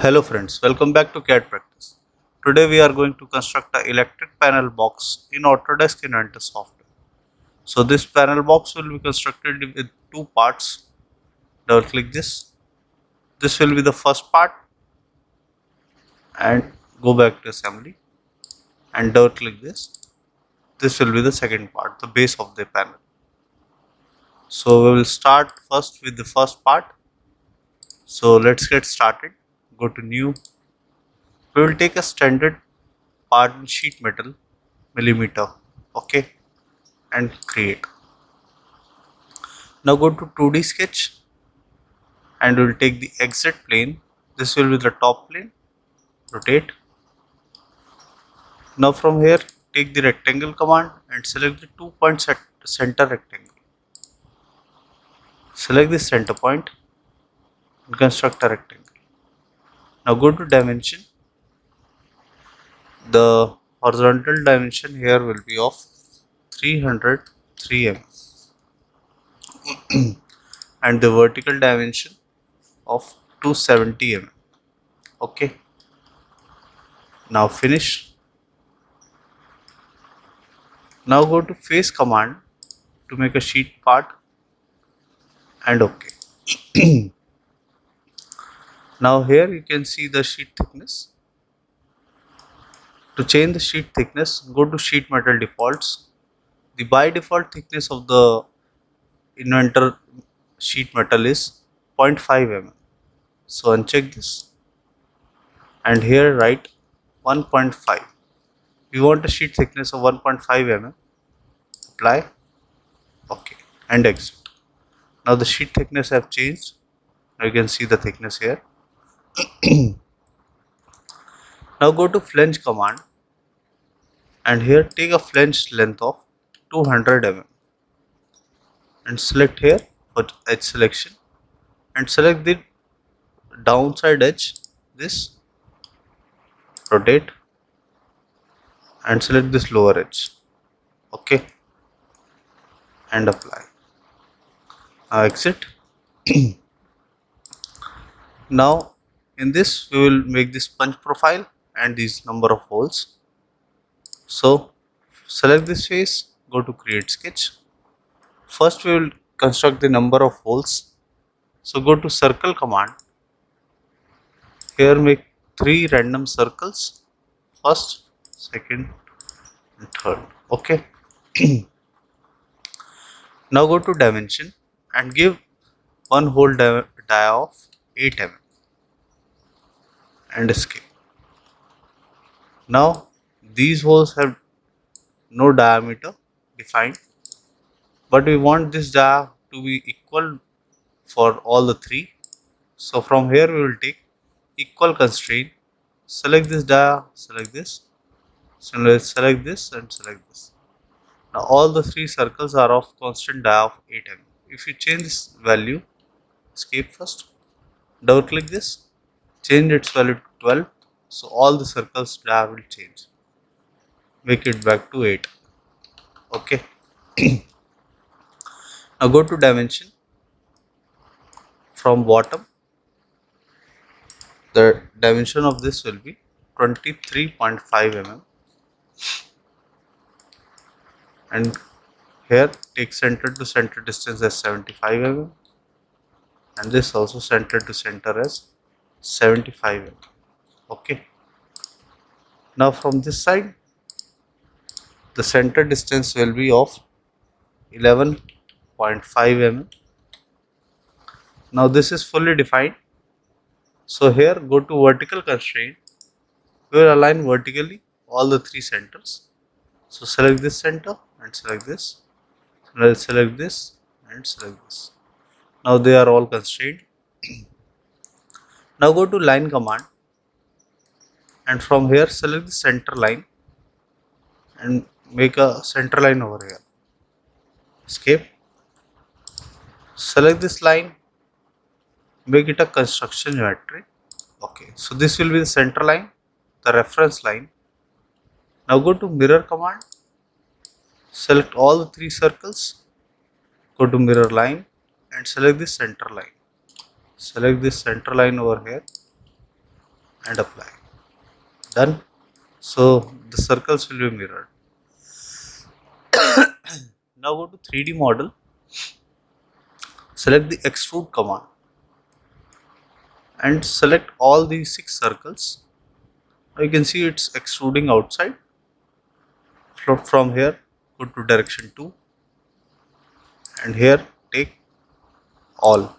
Hello friends, welcome back to CAD practice. Today we are going to construct an electric panel box in Autodesk Inventor software. So this panel box will be constructed with two parts. Double click this. This will be the first part and go back to assembly and double click this. This will be the second part, the base of the panel. So we will start first with the first part. So let's get started. Go to new. We will take a standard part in sheet metal millimeter. Okay, and create. Now go to 2D sketch and we'll take the exit plane. This will be the top plane. Rotate. Now from here take the rectangle command and select the 2 point center rectangle. Select the center point and construct a rectangle. Now go to dimension. The horizontal dimension here will be of 303 mm and the vertical dimension of 270 mm. Okay. Now finish. Now go to face command to make a sheet part and OK. Now here you can see the sheet thickness. To change the sheet thickness, go to sheet metal defaults. The by default thickness of the Inventor sheet metal is 0.5 mm. So uncheck this and here write 1.5. We want a sheet thickness of 1.5 mm. Apply. OK and exit. Now the sheet thickness have changed. Now you can see the thickness here. Now go to flange command and here take a flange length of 200 mm and select here for edge selection and select the downside edge, this, rotate and select this lower edge. OK and apply. Now exit. Now in this we will make this punch profile and these number of holes. So select this face, go to create sketch. First we will construct the number of holes. So go to circle command. Here make 3 random circles, first, second and third. Okay. Now go to dimension and give one hole dia of 8 mm and escape. Now these holes have no diameter defined, but we want this dia to be equal for all the 3. So from here we will take equal constraint, select this dia, select this, select this and select this. Now all the 3 circles are of constant dia of 8 mm. If you change this value, escape first, double click this, change its value to 12. So all the circles dia will change. Make it back to 8. Okay. Now go to dimension. From bottom, the dimension of this will be 23.5 mm and here take center to center distance as 75 mm and this also center to center as 75 mm. Okay. Now from this side the center distance will be of 11.5 mm. Now this is fully defined. So here go to vertical constraint. We will align vertically all the 3 centers. So select this center and select this. Select this and select this. Now they are all constrained. Now go to line command and from here select the center line and make a center line over here. Escape. Select this line, make it a construction geometry. Okay, so this will be the center line, the reference line. Now go to mirror command, select all the 3 circles, go to mirror line and select this center line. Select this center line over here and apply. Done. So the circles will be mirrored. Now go to 3D model, select the extrude command and select all these 6 circles. Now you can see it's extruding outside. From here go to direction 2 and here take all.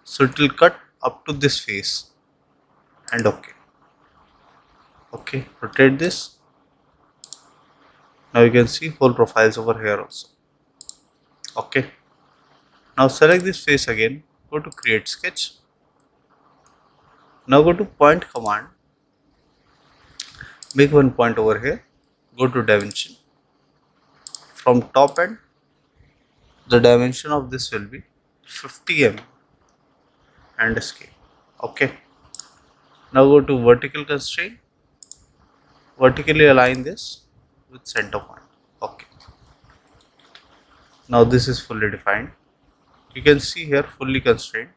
So it will cut up to this face and OK. Okay, rotate this. Now you can see whole profiles over here also. Okay. Now select this face again, go to create sketch. Now go to point command, make one point over here, go to dimension. From top end, the dimension of this will be 50 mm and escape. Okay. Now go to vertical constraint, vertically align this with center point. Okay. Now this is fully defined. You can see here fully constrained.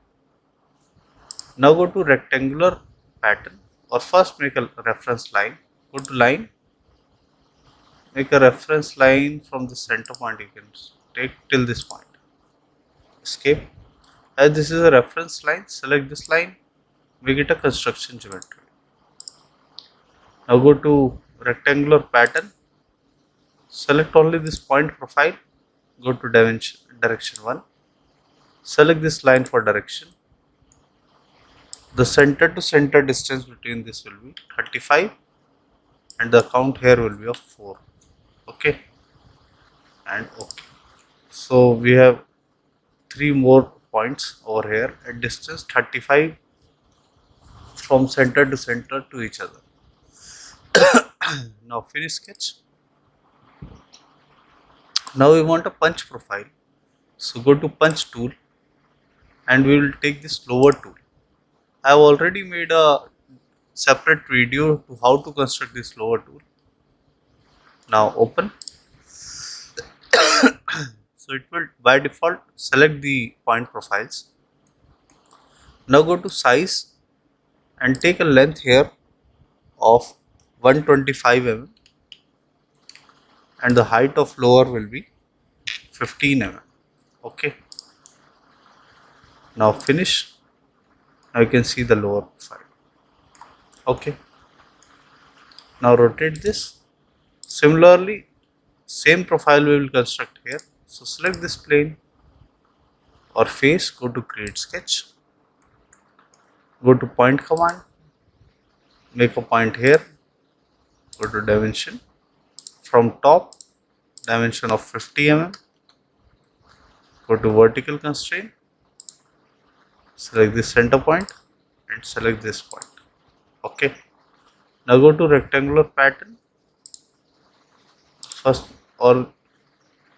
Now go to rectangular pattern, or first make a reference line. Go to line, make a reference line from the center point. You can take till this point. Escape. As this is a reference line, select this line, make it a construction geometry. Now go to rectangular pattern, select only this point profile, go to dimension direction 1, select this line for direction. The center to center distance between this will be 35 and the count here will be of 4. Okay, and okay. So we have 3 more points over here at distance 35 from center to center to each other. Now finish sketch. Now we want a punch profile. So go to punch tool and we will take this lower tool. I have already made a separate video to how to construct this lower tool. Now open. So it will by default select the point profiles. Now go to size and take a length here of 125 mm and the height of lower will be 15 mm. Okay. Now finish. Now you can see the lower profile. Okay. Now rotate this. Similarly, same profile we will construct here. So select this plane or face, go to create sketch, go to point command, make a point here, go to dimension, from top dimension of 50 mm, go to vertical constraint, select this center point and select this point. Okay. Now go to rectangular pattern first, or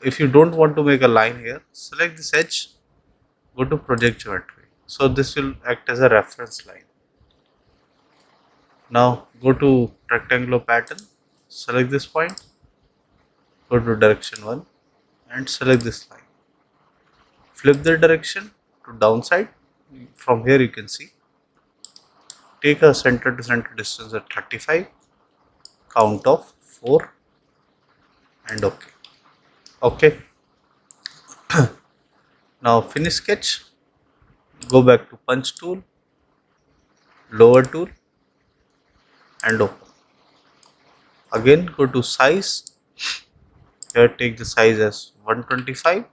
if you don't want to make a line here, select this edge, go to project geometry. So this will act as a reference line. Now go to rectangular pattern, select this point, go to direction 1 and select this line. Flip the direction to downside. From here you can see. Take a center to center distance at 35, count of 4 and OK. Okay. Now finish sketch, go back to punch tool, lower tool and open. Again go to size, here take the size as 125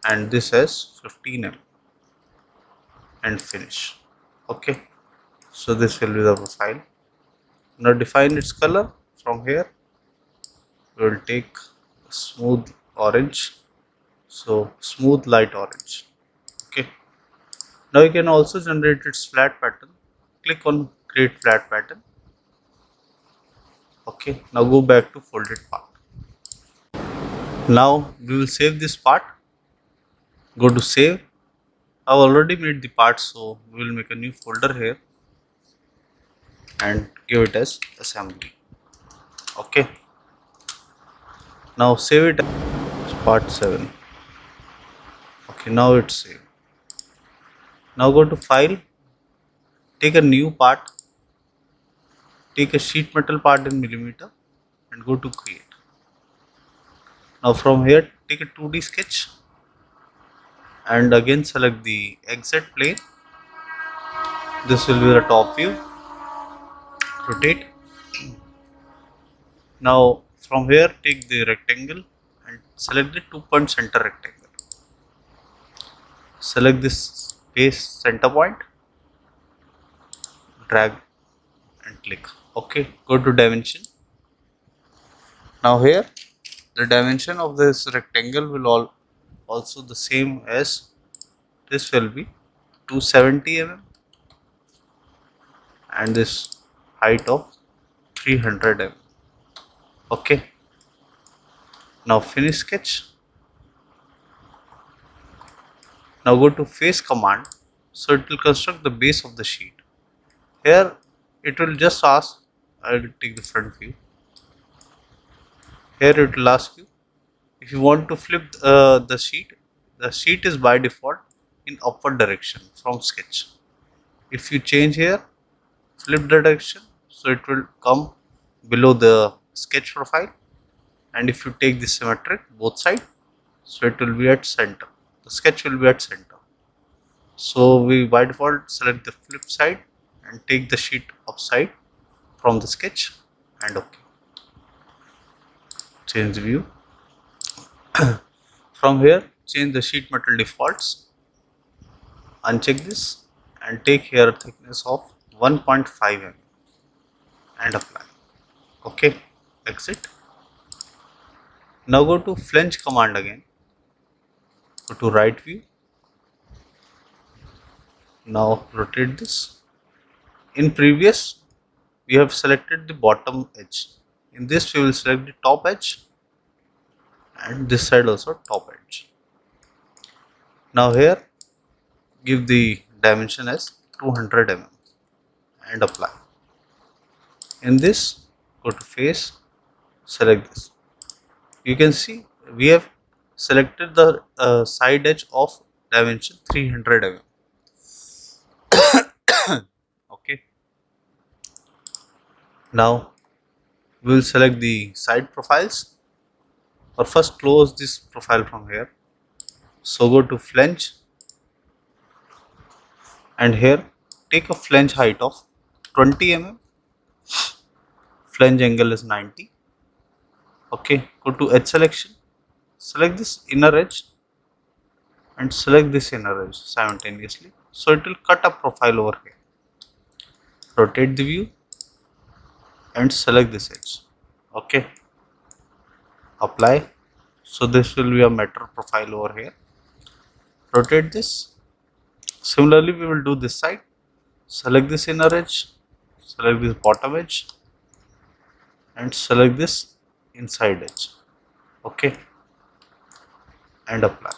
and this as 15 mm and finish. Okay. So this will be the profile. Now define its color. From here we will take smooth orange, so smooth light orange. Okay. Now you can also generate its flat pattern. Click on create flat pattern. Okay. Now go back to folded part. Now we will save this part. Go to save. I've already made the part, so we will make a new folder here and give it as assembly. Okay. Now save it as part 7. Okay, now it's saved. Now go to file, take a new part, take a sheet metal part in millimeter and go to create. Now from here take a 2D sketch and again select the exit plane. This will be the top view. Rotate. Now from here take the rectangle and select the 2-point center rectangle. Select this base center point, drag and click. Okay, go to dimension. Now here the dimension of this rectangle will also the same as this will be 270 mm and this height of 300 mm. Okay, now finish sketch. Now go to face command, so it will construct the base of the sheet. Here it will just ask, I will take the front view. Here it will ask you if you want to flip the sheet is by default in upward direction from sketch. If you change here, flip the direction, so it will come below the sketch profile, and if you take the symmetric both side, so it will be at center. The sketch will be at center. So we by default select the flip side and take the sheet upside from the sketch and OK. Change the view. From here change the sheet metal defaults, uncheck this and take here a thickness of 1.5 mm and apply. OK, exit. Now go to flange command again, go to right view. Now rotate this. In previous we have selected the bottom edge. In this we will select the top edge and this side also top edge. Now here give the dimension as 200 mm and apply. In this go to face, select this. You can see we have selected the side edge of dimension 300 mm. Okay. Now we will select the side profiles, or first close this profile from here. So go to flange and here take a flange height of 20 mm. Flange angle is 90. Okay, go to edge selection, select this inner edge and select this inner edge simultaneously, so it will cut a profile over here. Rotate the view and select this edge. Okay, apply. So this will be a meter profile over here. Rotate this. Similarly we will do this side. Select this inner edge, select this bottom edge and select this inside edge. Okay, and apply.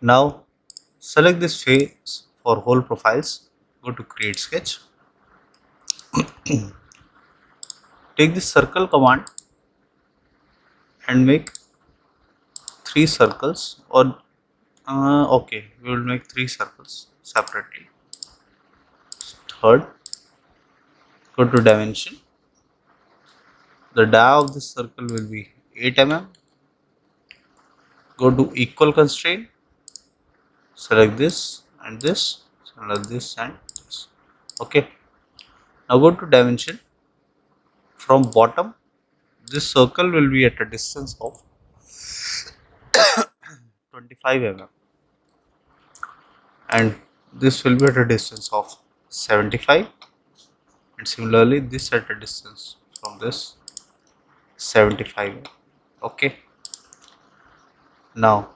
Now select this face for whole profiles, go to create sketch. Take this circle command and make 3 circles, or okay, we will make 3 circles separately. Third, go to dimension. The dia of this circle will be 8 mm. Go to equal constraint, select this and this, select this and this. Okay, now go to dimension. From bottom this circle will be at a distance of 25 mm and this will be at a distance of 75, and similarly this at a distance from this 75. Okay, now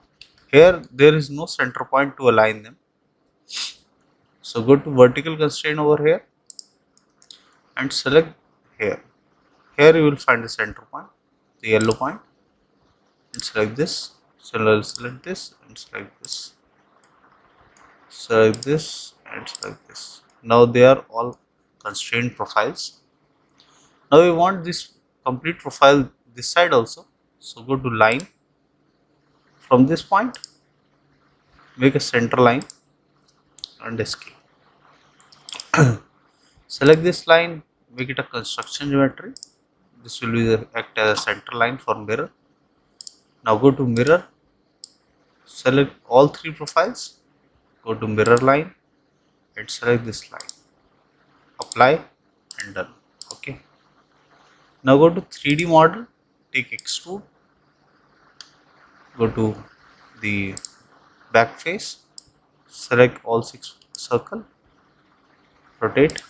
here there is no center point to align them, so go to vertical constraint over here and select here. Here you will find the center point, the yellow point, and select this. Similarly select this and select this, select this and select this. Now they are all constrained profiles. Now we want this complete profile this side also, so go to line. From this point make a center line and escape. Select this line, make it a construction geometry. This will be act as a center line for mirror. Now go to mirror, select all three profiles, go to mirror line and select this line, apply and done. Okay. Now go to 3D model, take extrude, go to the back face, select all 6 circle, rotate.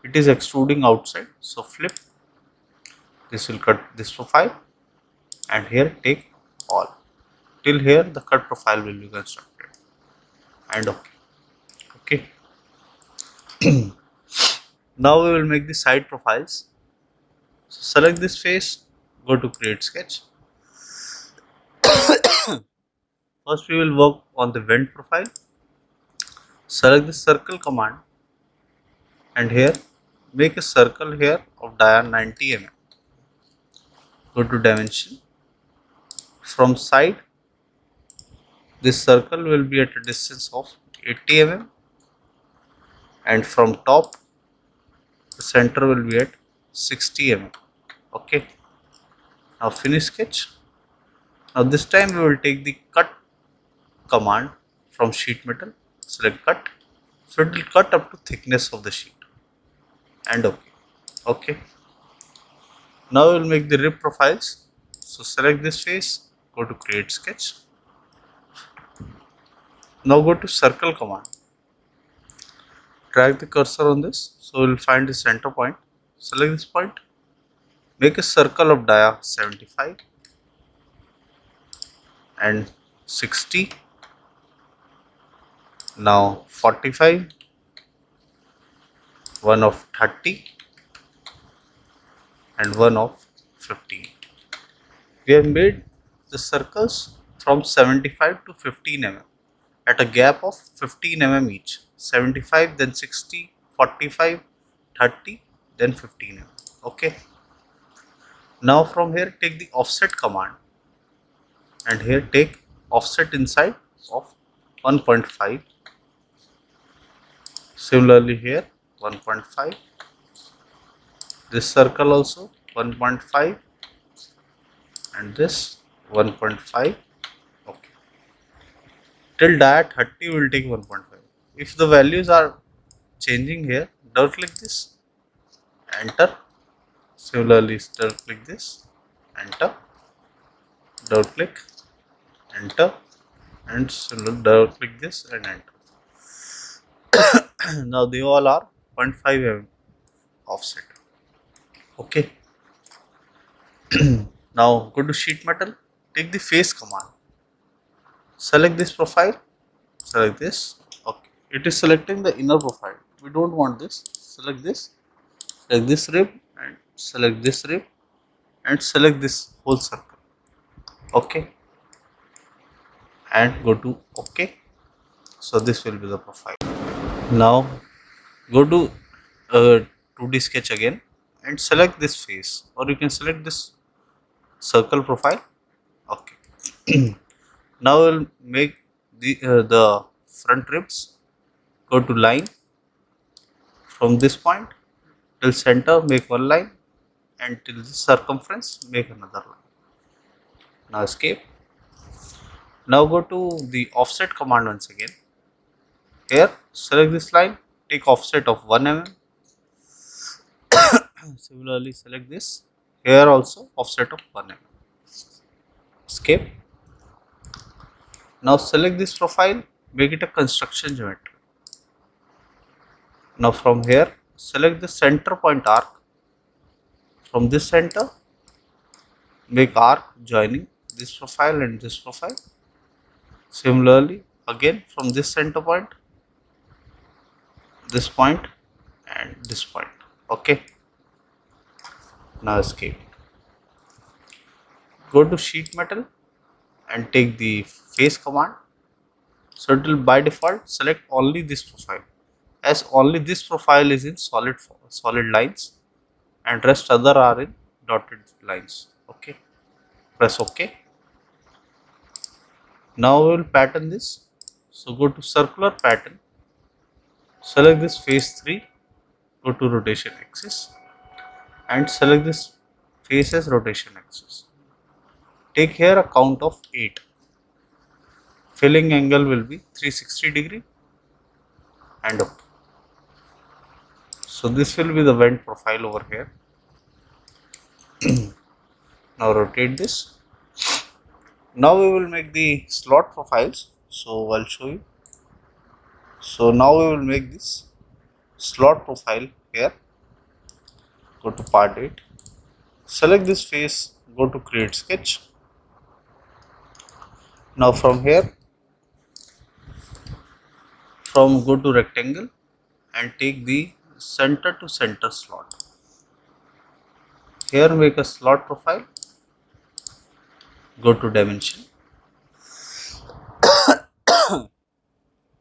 It is extruding outside, so flip. This will cut this profile and here take all. Till here the cut profile will be constructed and okay. Okay. Now we will make the side profiles. So select this face, go to create sketch. First we will work on the vent profile. Select the circle command and here make a circle here of diameter 90 mm. Go to dimension. From side this circle will be at a distance of 80 mm and from top the center will be at 60 mm. Okay. Now finish sketch. Now this time we will take the cut command from sheet metal, select cut, so it will cut up to thickness of the sheet and okay. Okay. Now we will make the rib profiles. So select this face, go to create sketch. Now go to circle command. Drag the cursor on this, so we will find the center point. Select this point, make a circle of dia 75 and 60. Now 45, one of 30 and one of 15. We have made the circles from 75 to 15 mm at a gap of 15 mm each. 75, then 60, 45, 30, then 15 mm. Okay. Now from here take the offset command and here take offset inside of 1.5. Similarly here 1.5. This circle also 1.5 and this 1.5. Okay. Till that 30 we will take 1.5. If the values are changing here, double click this, enter. Similarly double click this, enter. Double click, enter, and similarly double click this and enter. Now they all are 0.5 mm offset. Okay. Now go to sheet metal, take the face command, select this profile, select this. Okay, it is selecting the inner profile. We don't want this. Select this rib and select this rib and select this whole circle. Okay, and go to OK. So this will be the profile. Now go to 2D sketch again and select this face, or you can select this circle profile. Okay. Now we'll make the front ribs. Go to line, from this point till center make one line and till the circumference make another line. Now escape. Now go to the offset command once again. Here select this line, take offset of 1 mm. Similarly select this, here also offset of 1 mm. Escape. Now select this profile, make it a construction geometry. Now from here select the center point arc. From this center make arc joining this profile and this profile. Similarly again from this center point, this point and this point. Okay. Now escape. Go to sheet metal and take the face command. So it will by default select only this profile, as only this profile is in solid lines and rest other are in dotted lines. Okay. Press OK. Now we will pattern this. So go to circular pattern Select this phase 3, go to rotation axis and select this face as rotation axis. Take here a count of 8. Filling angle will be 360 degree and up. So this will be the vent profile over here. Now rotate this. Now we will make the slot profiles. So I'll show you. So now we will make this slot profile here. Go to part 8. Select this face. Go to create sketch. Now from here, go to rectangle and take the center to center slot. Here make a slot profile. Go to dimension.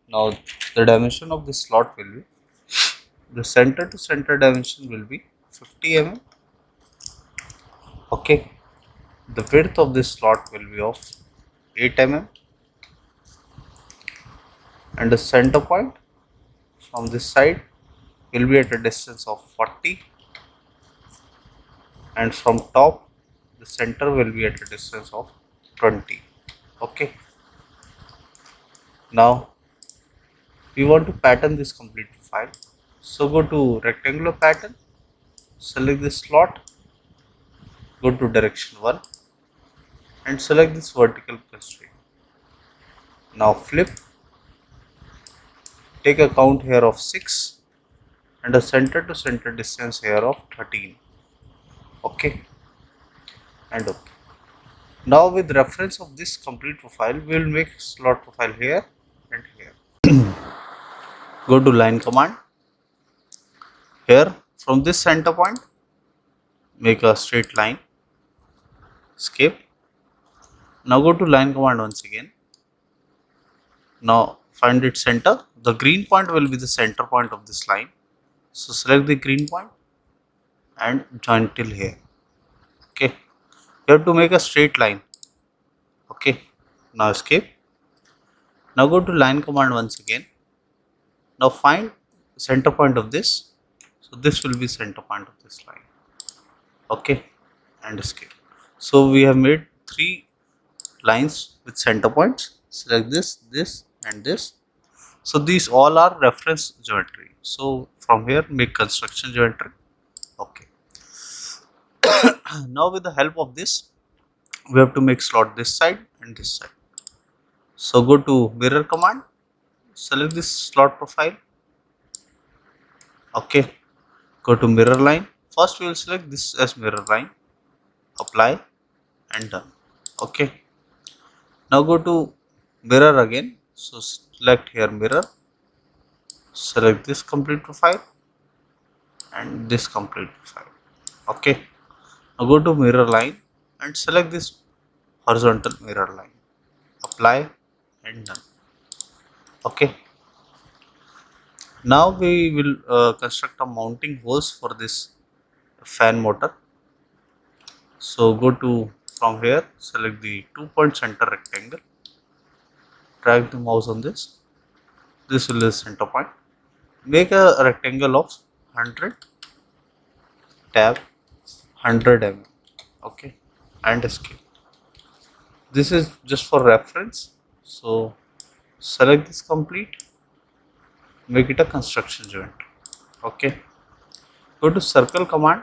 Now the dimension of the slot will be, the center to center dimension will be 50 mm. Okay. The width of this slot will be of 8 mm and the center point from this side will be at a distance of 40 and from top the center will be at a distance of 20. Okay. Now we want to pattern this complete profile. So go to rectangular pattern, select this slot, go to direction 1 and select this vertical constraint. Now flip, take a count here of 6 and a center to center distance here of 13. Okay, and okay. Now with reference of this complete profile, we will make slot profile here and here. Go to line command. Here from this center point, make a straight line. Escape. Now go to line command once again. Now find its center. The green point will be the center point of this line. So select the green point and join till here. Okay. You have to make a straight line. Okay. Now escape. Now go to line command once again. Now find center point of this. So this will be center point of this line. Okay. And escape. So we have made 3 lines with center points. Select this, this and this. So these all are reference geometry. So from here make construction geometry. Okay. Now with the help of this, we have to make slot this side and this side. So go to mirror command, select this slot profile. Okay. Go to mirror line. First we will select this as mirror line. Apply and done. Okay. Now go to mirror again. So select here mirror. Select this complete profile and this complete profile. Okay. Now go to mirror line and select this horizontal mirror line. Apply and done. Okay. Now we will construct a mounting holes for this fan motor. So go to from here, select the 2-point center rectangle. Drag the mouse on this. This will be the center point. Make a rectangle of 100. Tab 100 mm. Okay, and escape. This is just for reference. So select this complete. Make it a construction joint. Okay. Go to circle command.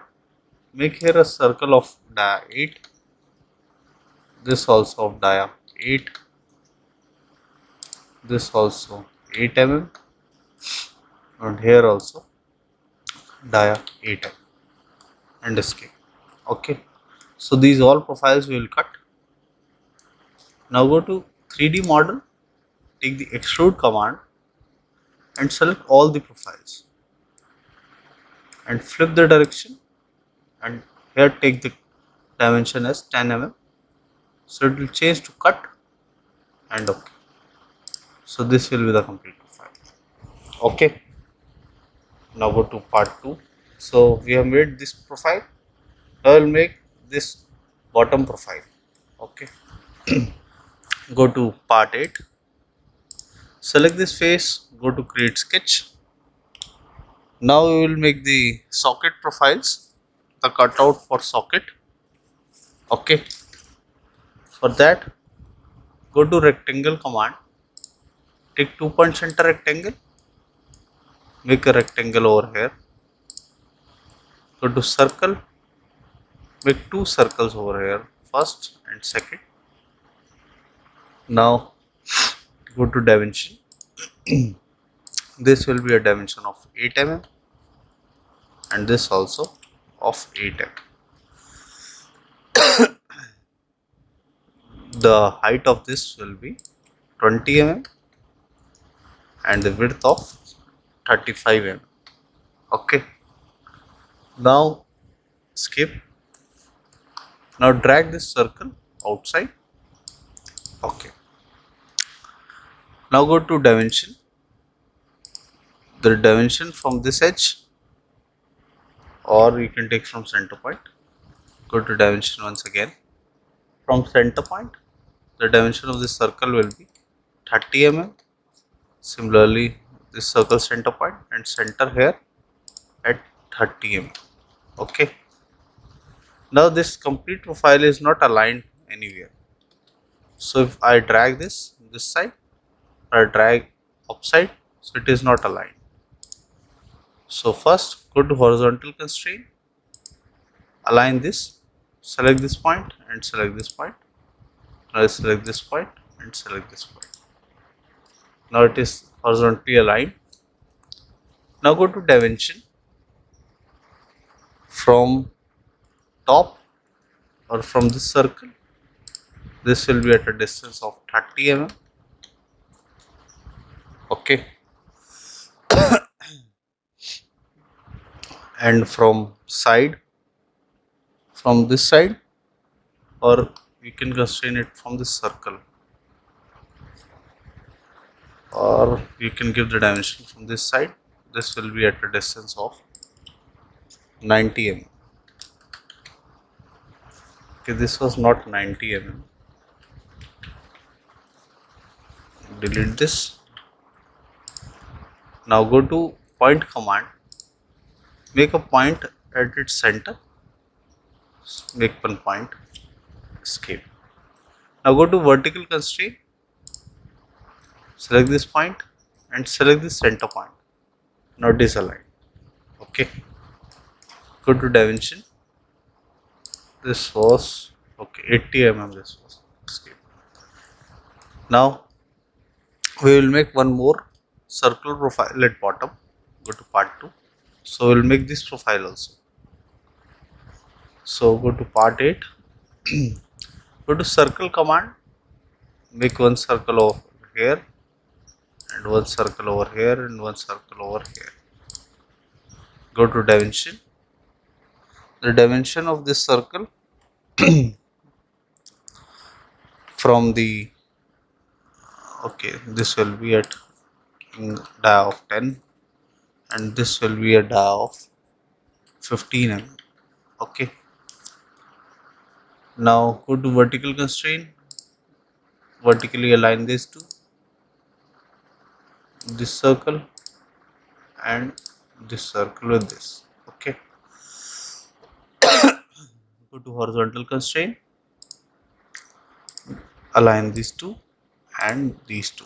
Make here a circle of dia 8. This also of dia 8. This also 8 mm. And here also dia 8 mm. And escape. Okay. So these all profiles we will cut. Now go to 3D model. Take the extrude command and select all the profiles and flip the direction and here take the dimension as 10 mm. So it will change to cut and okay. So this will be the complete profile. Okay. Now go to part 2. So we have made this profile. Now I will make this bottom profile. Okay. Go to part 8. Select this face, go to create sketch, Now we will make the socket profiles, the cutout for socket. Okay, for that go to rectangle command, take 2-point center rectangle, make a rectangle over here, go to circle, make 2 circles over here, first and second. Now go to dimension. This will be a dimension of 8 mm and this also of 8 mm. The height of this will be 20 mm and the width of 35 mm. Okay, now skip. Now drag this circle outside. Okay, now go to dimension, the dimension from this edge, or you can take from center point. Go to dimension once again, from center point the dimension of this circle will be 30 mm. Similarly this circle center point and center here at 30 mm. Okay, now this complete profile is not aligned anywhere, so if I drag this side or drag upside, so it is not aligned. So first go to horizontal constraint, align this, select this point and select this point. Now select this point and select this point. Now it is horizontally aligned. Now go to dimension, from top or from this circle, this will be at a distance of 30 mm. Okay, and from side, from this side, or you can constrain it from this circle, or you can give the dimension from this side. This will be at a distance of 90 mm. Okay, this was not 90 mm. Delete this. Now go to point command, make a point at its center, make one point, escape. Now go to vertical constraint, select this point and select the center point. Now disalign. Okay, go to dimension, this was okay 80 mm, this was, escape. Now we will make one more circle profile at bottom. Go to part 2. So we will make this profile also. So go to part 8. Go to circle command, make one circle over here and one circle over here and one circle over here. Go to dimension, the dimension of this circle from the, okay, this will be at dia of 10 and this will be a dia of 15 mm. Okay, now go to vertical constraint, vertically align these two, this circle and this circle with this. Okay, go to horizontal constraint, align these two and these two.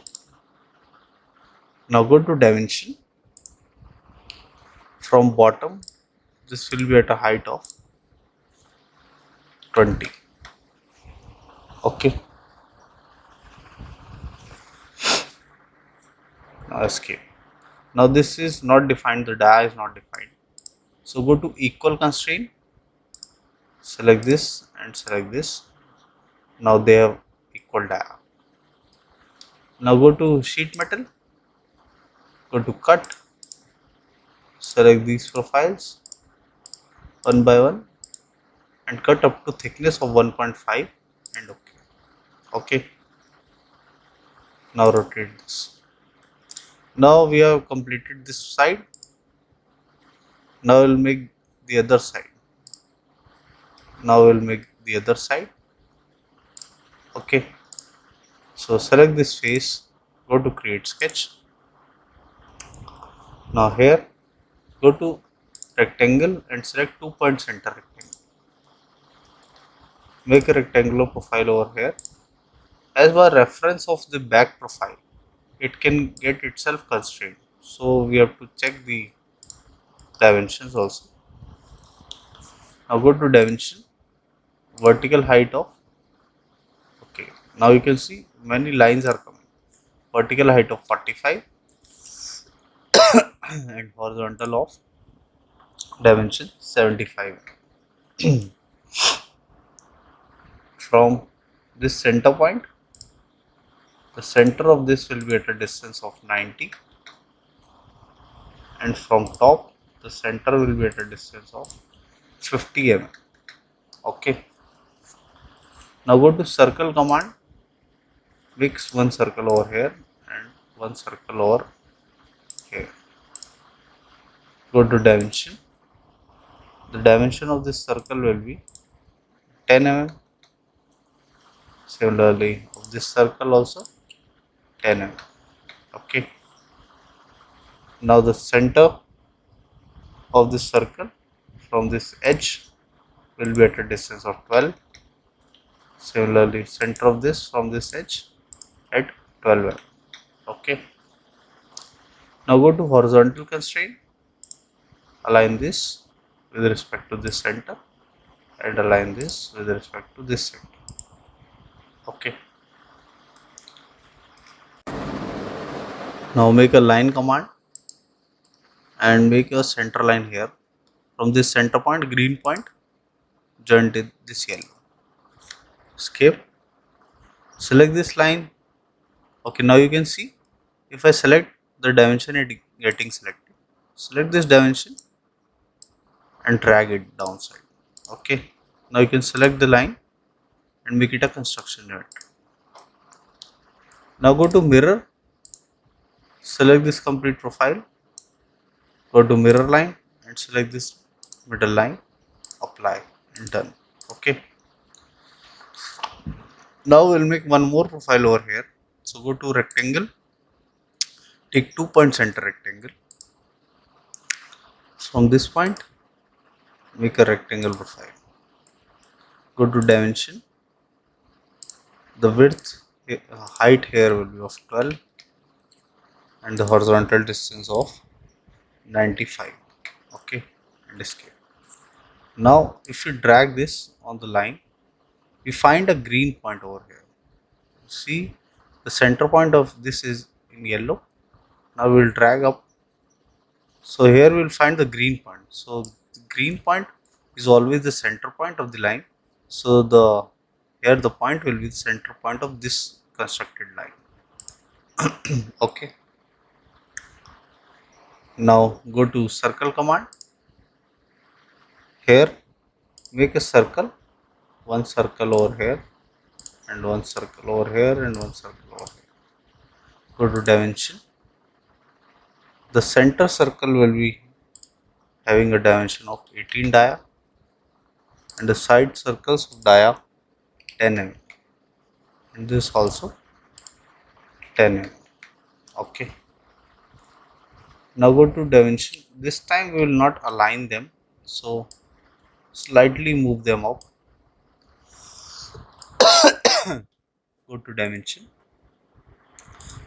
Now go to dimension, from bottom this will be at a height of 20. Okay, now escape. Now this is not defined, the dia is not defined, so go to equal constraint, select this and select this. Now they have equal dia. Now go to sheet metal, go to cut, select these profiles one by one and cut up to thickness of 1.5 and okay. Okay, now rotate this. Now we have completed this side. Now we'll make the other side. Now we'll make the other side. Okay, so select this face, go to create sketch. Now here Go to rectangle and select 2-point center rectangle. Make a rectangular profile over here. As per reference of the back profile, it can get itself constrained. So we have to check the dimensions also. Now go to dimension, vertical height of, okay, now you can see many lines are coming. Vertical height of 45 and horizontal of dimension 75. From this center point, the center of this will be at a distance of 90, and from top the center will be at a distance of 50 mm. Okay, now go to circle command, mix one circle over here and one circle over here. Go to dimension, the dimension of this circle will be 10 mm. Similarly of this circle also 10 mm. Okay, now the center of this circle from this edge will be at a distance of 12. Similarly, center of this from this edge at 12 mm. Okay, now go to horizontal constraint, align this with respect to this center and align this with respect to this center. Okay, now make a line command and make a center line here. From this center point, green point, join this yellow. Escape, select this line. Okay, now you can see if I select the dimension, it getting selected. Select this dimension and drag it downside. Okay, now you can select the line and make it a construction unit. Now go to mirror, select this complete profile, go to mirror line and select this middle line, apply and done. Okay, now we'll make one more profile over here. So go to rectangle, take 2-point center rectangle. From this point, make a rectangle profile. Go to dimension, the width, height here will be of 12 and the horizontal distance of 95. Okay, and escape. Now if you drag this on the line, we find a green point over here. See, the center point of this is in yellow. Now we will drag up. So here we will find the green point. So the green point is always the center point of the line. So here the point will be the center point of this constructed line. Okay. Now go to circle command. Here make a circle, one circle over here and one circle over here and one circle over here. Go to dimension. The center circle will be having a dimension of 18 dia and the side circles of dia 10 mm and this also 10 mm. Okay, now go to dimension. This time we will not align them, so slightly move them up. Go to dimension.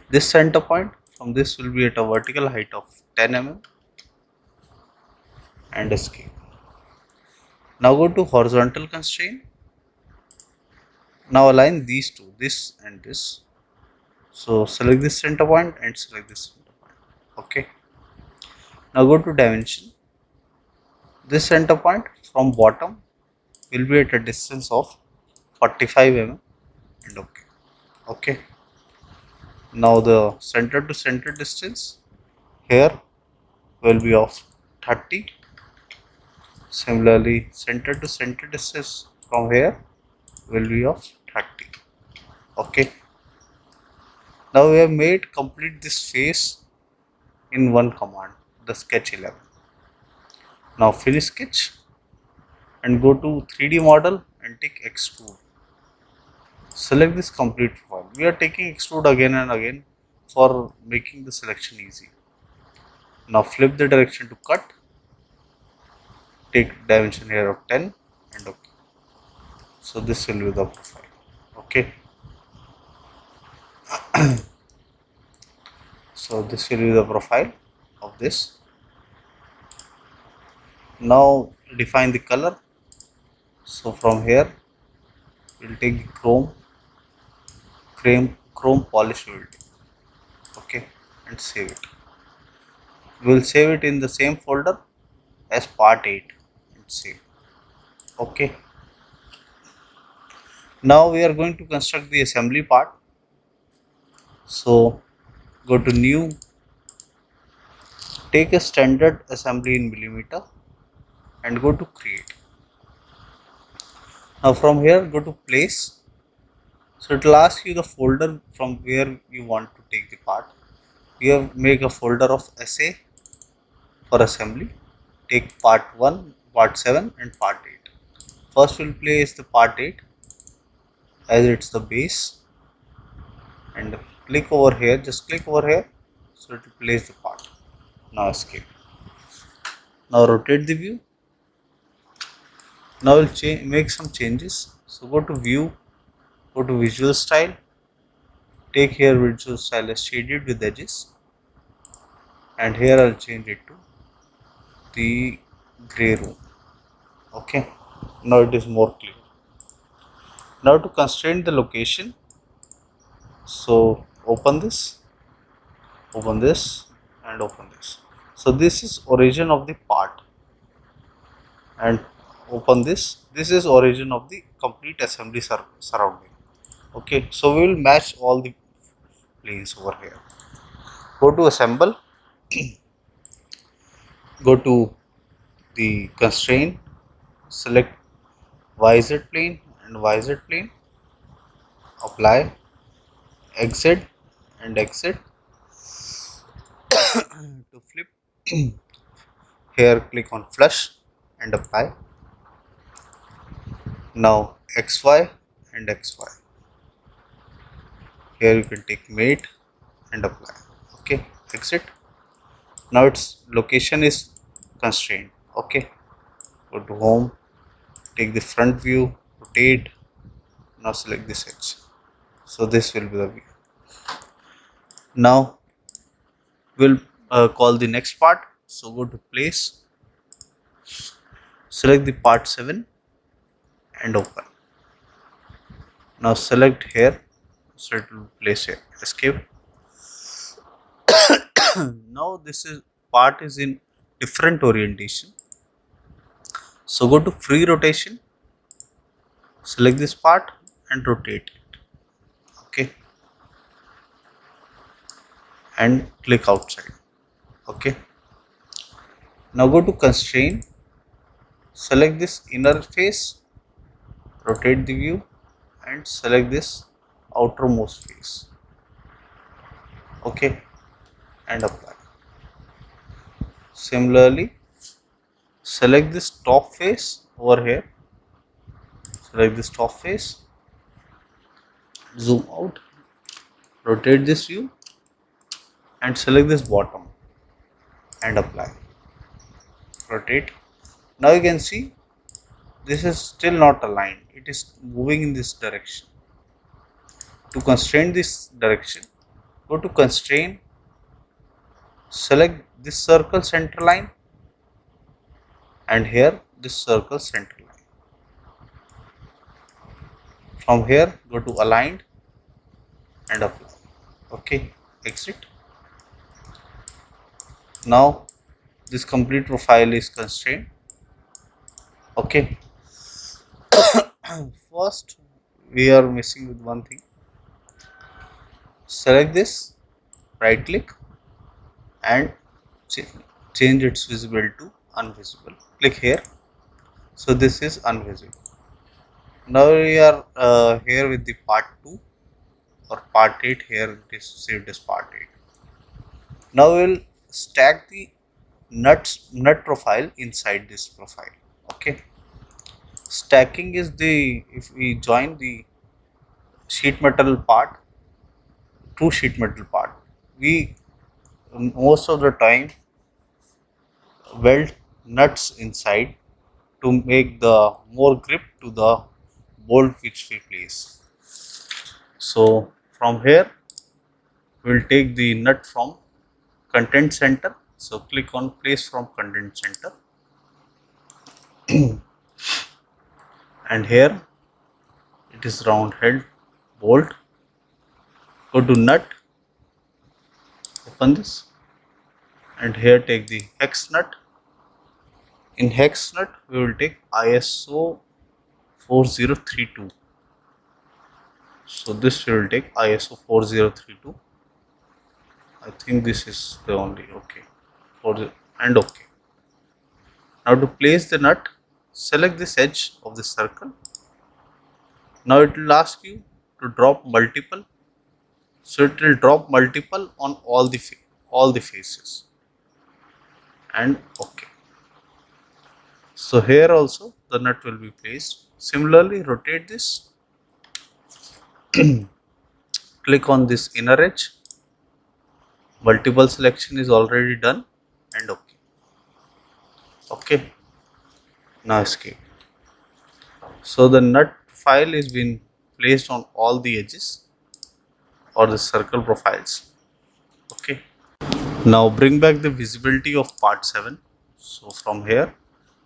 This center point from this will be at a vertical height of 10 mm and escape. Now go to horizontal constraint. Now align these two, this and this. So select this center point and select this center point. Okay, now go to dimension. This center point from bottom will be at a distance of 45 mm and okay. Okay, now the center to center distance here will be of 30. Similarly, center to center distance from here will be of 30. Okay, now we have made complete this face in one command, the sketch 11. Now finish sketch and go to 3D model and take extrude. Select this complete profile. We are taking extrude again and again for making the selection easy. Now flip the direction to cut take dimension here of 10 and OK. So this will be the profile. Okay. So this will be the profile of this. Now define the color. So from here we'll take the chrome polish will take. Okay, and save it. We will save it in the same folder as part 8 and save. Okay. Now we are going to construct the assembly part. So go to new, take a standard assembly in millimeter and go to create. Now from here go to place. So it will ask you the folder from where you want to take the part. We have make a folder of SA for assembly. Take part 1, part 7 and part 8. First we'll place the part 8 as it's the base and click over here, just click over here, so it will place the part. Now escape. Now rotate the view. Now we'll make some changes. So go to view, go to visual style, take here visual style as shaded with edges and here I'll change it to the gray room. Okay, now it is more clear. Now to constrain the location, so open this and open this. So this is origin of the part and open this. This is origin of the complete assembly surrounding. Okay, so we will match all the planes over here. Go to assemble, go to the constraint, select YZ plane and YZ plane, apply, exit and exit. To flip, here click on flush and apply. Now XY and XY. Here you can take mate and apply. Okay, exit. Now its location is constrained. Okay, go to home, take the front view, rotate. Now select this edge. So this will be the view. Now we'll call the next part. So go to place, select the part 7 and open. Now select here, so it will place here. Escape. Now this is part is in different orientation. So go to free rotation, select this part and rotate it. Okay, and click outside. Okay, now go to constraint, select this inner face, rotate the view and select this outermost face. Okay, and apply. Similarly, select this top face over here, select this top face, zoom out, rotate this view and select this bottom and apply. Rotate. Now you can see this is still not aligned, it is moving in this direction. To constrain this direction, go to constraint, select this circle center line and here this circle center line. From here go to aligned and apply. Okay, exit. Now this complete profile is constrained. Okay. First we are missing with one thing. Select this, right click and change its visible to invisible. Click here. So this is invisible. Now we are here with the part 2 or part 8. Here it is saved as part 8. Now we will stack the nut profile inside this profile. Okay, stacking is the, if we join the sheet metal part, two sheet metal part, we most of the time weld nuts inside to make the more grip to the bolt which we place. So from here we will take the nut from content center. So click on place from content center and here it is round head bolt. Go to nut, open this and here take the hex nut. In hex nut we will take ISO 4032. So this we will take ISO 4032. I think this is the only okay and okay. Now to place the nut, select this edge of the circle. Now it will ask you to drop multiple. So it will drop multiple on all the faces and okay. So here also the nut will be placed. Similarly rotate this. Click on this inner edge. Multiple selection is already done and okay. Okay. Now escape. So the nut profile is been placed on all the edges or the circle profiles. Okay. Now bring back the visibility of part 7. So from here,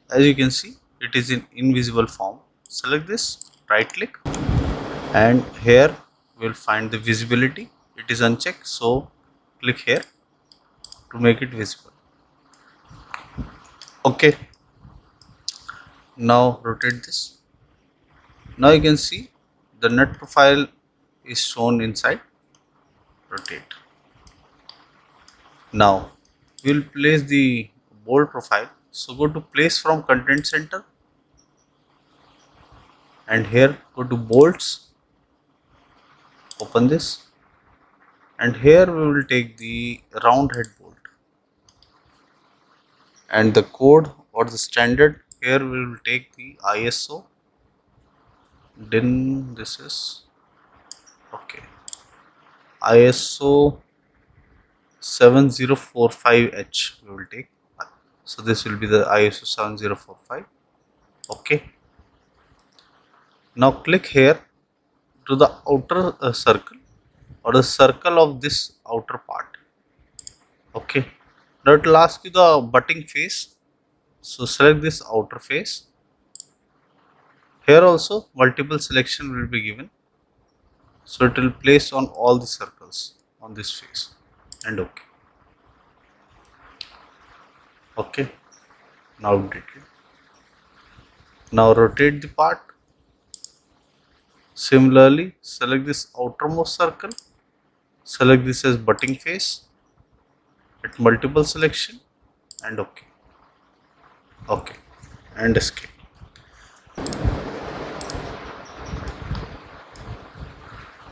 as you can see, it is in invisible form. Select this, right click, and here we will find the visibility. It is unchecked, so click here to make it visible. Okay. Now rotate this. Now you can see the nut profile is shown inside. Rotate. Now we will place the bolt profile. So go to place from content center and here go to bolts. Open this and here we will take the round head bolt and the code or the standard. Here we will take the ISO. Then this is okay. ISO 7045H we will take. So this will be the ISO 7045. Okay. Now click here to the outer circle or the circle of this outer part. Okay. Now it will ask you the butting face. So select this outer face. Here also multiple selection will be given. So it will place on all the circles on this face and okay. Okay. Now update it. Now rotate the part. Similarly, select this outermost circle. Select this as butting face. Hit multiple selection and okay. Okay. And escape.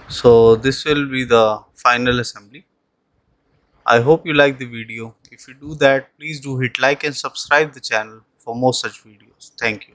So this will be the final assembly. I hope you like the video. If you do that, please do hit like and subscribe the channel for more such videos. Thank you.